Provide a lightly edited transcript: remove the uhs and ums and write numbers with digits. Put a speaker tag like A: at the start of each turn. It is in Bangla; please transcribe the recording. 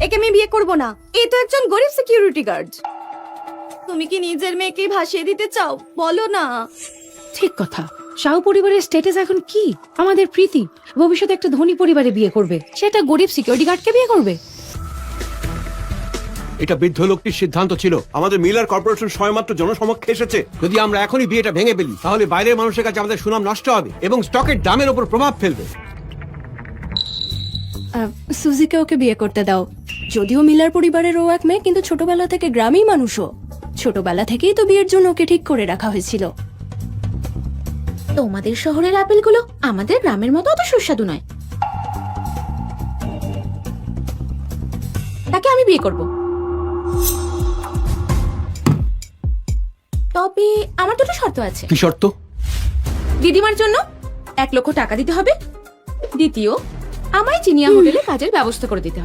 A: একে আমি বিয়ে করব না। এই তো একজন গরিব সিকিউরিটি গার্ড। তুমি কি নিজের মেয়েকে ভাসিয়ে দিতে চাও? বলো না।
B: ঠিক কথা। শাহু পরিবারের স্ট্যাটাস এখন কি? আমাদের প্রীতি ভবিষ্যতে একটা ধনী পরিবারে বিয়ে করবে, সেটা গরিব সিকিউরিটি গার্ডকে বিয়ে করবে?
C: এটা বৃদ্ধ লোকটির সিদ্ধান্ত ছিল। আমাদের মিলার কর্পোরেশন সময়মাত্র জনসমক্ষে এসেছে। যদি আমরা এখনই বিয়েটা ভেঙে ফেলি তাহলে বাইরের মানুষের কাছে আমাদের সুনাম নষ্ট হবে এবং স্টকের দামের উপর প্রভাব ফেলবে।
D: সুজিকে ওকে বিয়ে করতে দাও। যদিও মিলার পরিবারের ও এক মেয়ে, কিন্তু ছোটবেলা থেকে গ্রামেই মানুষও। ছোটবেলা থেকেই তো বিয়ের জন্য ওকে ঠিক করে রাখা হয়েছিল।
E: তোমাদের শহরের আপেলগুলো আমাদের গ্রামের মতো অত সুস্বাদু নয়। তাকে আমি বিয়ে করব। তবে আমার দুটো শর্ত আছে।
C: কি শর্ত?
E: দিদিমার জন্য 1 লক্ষ টাকা দিতে হবে। দ্বিতীয়, আমায় চিনিয়া হোটেলে কাজের ব্যবস্থা করে দিতে হবে।